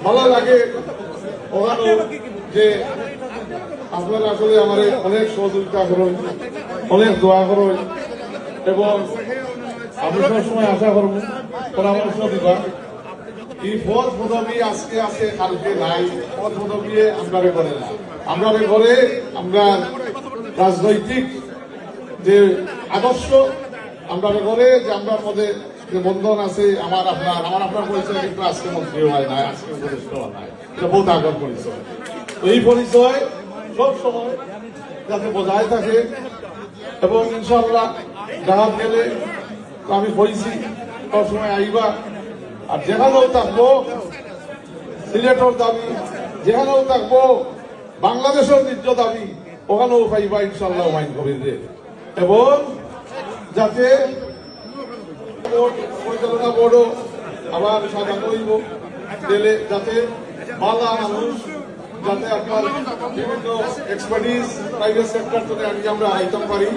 ভালো লাগে ওখানে যে আপনারা আসলে আমার অনেক সহযোগিতা করুন, অনেক দোয়া করুন এবং আমি সবসময় আশা করবো পরামর্শ দিবা। এই পদ পদবী আজকে আছে, কালকে নাই। পদ পদবী আমরা করে না, আমরা করে আমরা রাজনৈতিক যে আদর্শ আমরা করে যে আমরা মধ্যে যে বন্ধন আছে আমার আপনার পরিচয় কিন্তু আজকে মন্ত্রী হয় নাই, আজকে উপদেষ্টা হয় নাই, এটা বহুত আগের পরিচয়। এই পরিচয় সব সময় যাতে বজায় থাকে এবং ইনশাল্লাহ গ্রাহক গেলে আমি বলছি সবসময় আইবা। আর যেখানেও থাকবো সিলেটর দাবি, যেখানেও থাকবো বাংলাদেশের নিজ দাবি, ওখানেও পাইবা ইনশাল্লাহ মাইন কবির। এবং যাতে পরিচালনা বোর্ডও আবার সাজা করিব দিলে যাতে বালা মানুষ, যাতে আপনার বিভিন্ন এক্সপার্টিস প্রাইভেট সেক্টর থেকে আমরা আইতাম পারি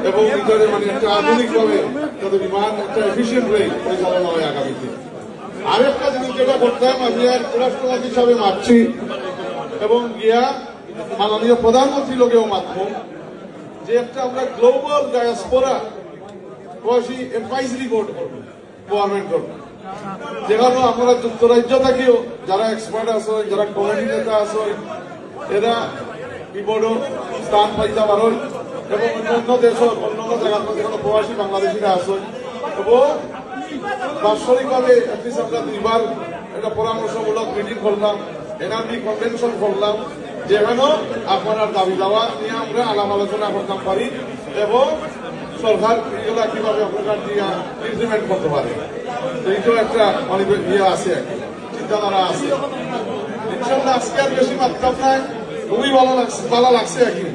এবং ভিতরে মানে একটা আধুনিকভাবে যাতে বিমান একটা এফিসিয়েন্ট ওয়ে পরিচালনা হয় আগামীতে। আরেকটা জিনিস যেটা করতাম, আমি আর রাষ্ট্রপতি হিসাবে মারছি এবং গিয়া মাননীয় প্রধানমন্ত্রী লোকেও মাত্র যে একটা আমরা গ্লোবাল ডায়াসপোরা প্রবাসী এডভাইজরি বোর্ড করবো, গভর্নমেন্ট করবো, যেখানে আপনারা যুক্তরাজ্য থাকিও যারা এক্সপার্ট আছে, যারা কমিটি নেতা আছে, এরা এই বোর্ডও স্থান পাইতে পারেন এবং অন্যান্য দেশের অন্যান্য জায়গার যেখানে প্রবাসী বাংলাদেশিরা আছে এবং বাৎসরিকভাবে আমরা দুইবার একটা পরামর্শমূলক মিটিং করলাম, এনআরবি কনভেনশন করলাম, যেখানে আপনার দাবি দাওয়া নিয়ে আমরা আলাপ আলোচনা করতাম পারি এবং সরকার এগুলা কিভাবে আপনার দিয়ে ইমপ্লিমেন্ট করতে পারে। এইটাও একটা অনেক ইয়ে আছে, চিন্তাধারা আছে। ইনশাল্লাহ আজকে আর বেশি মাত্রাম নাই, খুবই ভালো লাগছে আর কি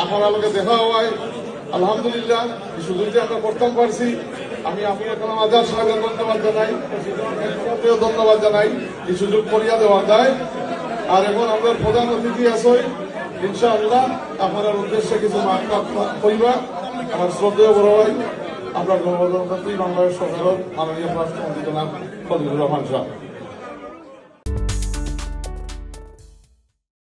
আপনারা লোকে দেখা হওয়ায়। আলহামদুলিল্লাহ এই সুযোগটা আমরা করতাম পারছি। আমি এখন আজাদ সাহেবের ধন্যবাদ জানাই, ধন্যবাদ জানাই এই সুযোগ করিয়া দেওয়া যায়। আর এখন আমাদের প্রধান অতিথি আছে, ইনশাআল্লাহ আপনার উদ্দেশ্যে কিছু করিবা। আমার শ্রদ্ধেয় বড় ভাই আমরা গণপ্রজাতন্ত্রী বাংলাদেশ সরকারের মাননীয় রাষ্ট্রমন্ত্রী জনাব ফজলুর রহমান সাহেব।